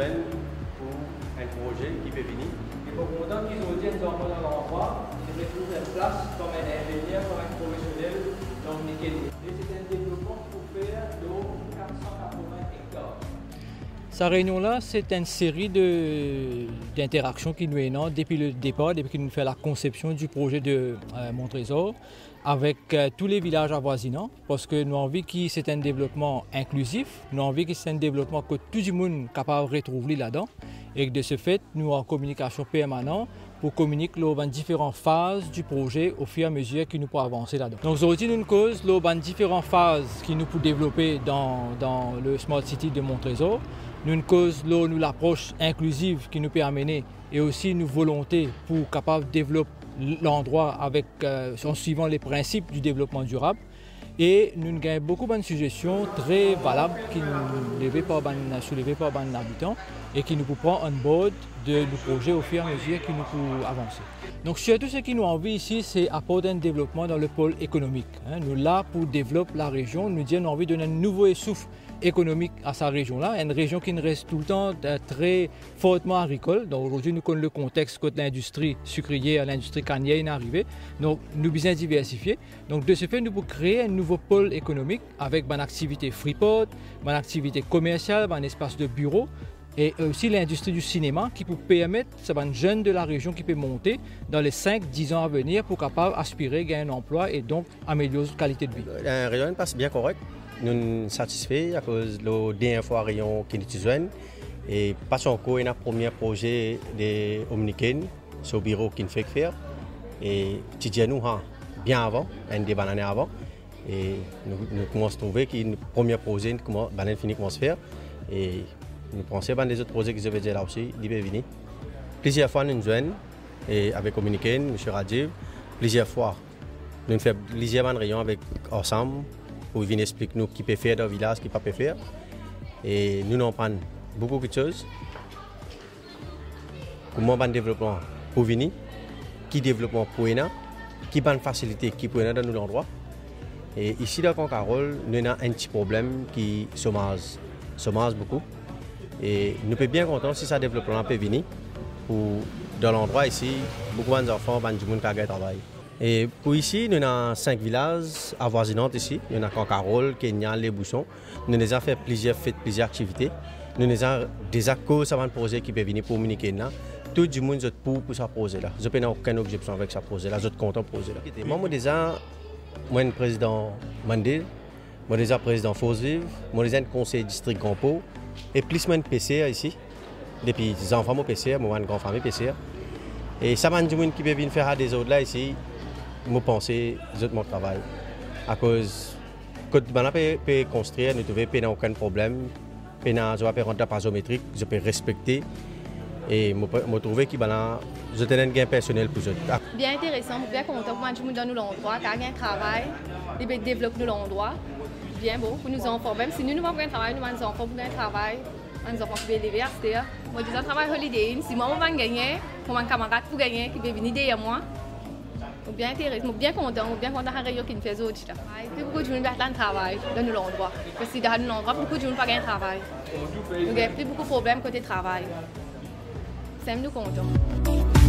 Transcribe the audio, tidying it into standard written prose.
jeunes pour un projet qui peut venir. Et pour content qu'ils ont dit dans l'endroit, ils retrouvent une place comme un ingénieur, comme un professionnel dans le mécanique. Et c'est un développement qu'il faut faire de 480 hectares. Sa réunion-là, c'est une série d'interactions qui nous est née depuis le départ, depuis qu'il nous fait la conception du projet de Montrésor, avec tous les villages avoisinants, parce que nous avons envie que c'est un développement inclusif, nous avons envie que c'est un développement que tout le monde est capable de retrouver là-dedans, et que de ce fait, nous sommes en communication permanente pour communiquer dans différentes phases du projet au fur et à mesure que nous pouvons avancer là-dedans. Donc aujourd'hui, nous cause dans différentes phases qui nous pouvons développer dans le Smart City de Montrésor. Nous cause nous l'approche inclusive qui nous peut amener et aussi une volonté pour capable de développer l'endroit en suivant les principes du développement durable. Et nous avons beaucoup de suggestions très valables qui nous soulevées par les habitants et qui nous prennent en board de nos projets au fur et à mesure que nous pouvons avancer. Donc surtout ce qui nous envie ici, c'est apporter un développement dans le pôle économique. Nous là pour développer la région, nous disons envie de donner un nouveau souffle économique à sa région-là, une région qui ne reste tout le temps très fortement agricole. Donc aujourd'hui, nous connaissons le contexte que l'industrie sucrière, l'industrie cannière est arrivée. Donc nous besoin diversifier. Donc de ce fait, nous pouvons créer un nouveau pôle économique avec une activité freeport, une activité commerciale, un espace de bureau et aussi l'industrie du cinéma qui peut permettre à jeunes de la région qui peut monter dans les 5-10 ans à venir pour capable aspirer à gagner un emploi et donc améliorer sa qualité de vie. La région passe bien correct. Nous sommes satisfaits à cause de la dernière fois rayon qui nous besoin. Et parce qu'on a un premier projet de Omniken sur le bureau qui nous fait faire. Et nous bien avant, des bananes avant. Et nous commençons à trouver que le premier projet banane fini commence à faire. Et nous pensons que les autres projets qui se faisaient là aussi, ils peuvent venir. Plusieurs fois nous nous joignons avec Omniken, M. Rajiv. Plusieurs fois nous faisons plusieurs réunions ensemble. Pour venir expliquer nous qui peut faire dans le village, qui ne peut pas faire. Et nous en prenons beaucoup de choses. Comment on développement pour venir, qui développement pour nous, qui bonne facilité qui pour nous dans l'endroit. Et ici dans Concarole, nous avons un petit problème qui chômage beaucoup. Et nous sommes bien contents si ça développement peut venir. Dans l'endroit ici, beaucoup d'enfants, beaucoup de monde qui travaillent. Et pour ici, nous avons 5 villages avoisinants ici. Nous avons Concarole, Kenya, Les Bouchons. Nous avons fait plusieurs fêtes, plusieurs activités. Nous avons des accords sur un projet qui peut venir pour communiquer. Tout le monde est pour ce projet-là. Je n'ai aucune objection avec ce projet-là. Je suis content de ce projet-là. Moi, je suis le président Mandel, je suis le président Force-Vive, je suis le conseiller district Gampo et plus de PCR ici. Depuis les enfants de PCR, je suis une grande famille PCR. Et ça m'a dit qui peut venir faire des autres là ici. Je pense que c'est mon travail. À cause quand on peut construire, nous ne avons aucun problème. Je peux rentrer par géométrique, je peux respecter. Et je trouve que je suis un gain personnel pour eux. Bien intéressant, bien content pour nous dans l'endroit, car il y a un travail, ils développent l'endroit. Bien beau pour nous enfants. Même si nous n'avons pas un travail, nous avons des enfants pour un travail. Nous enfants qui peuvent élever à cette moi, je travaille holiday. Si moi, je vais gagner, pour mon camarade pour gagner, qui peut venir derrière moi. Bien intéressant, bien content de la région qui nous fait autre. Puis beaucoup de gens qui travaillent dans l'endroit. Parce que dans l'endroit, beaucoup de gens n'ont pas de travail. Donc il y a plus beaucoup de problèmes côté travail. C'est nous contents.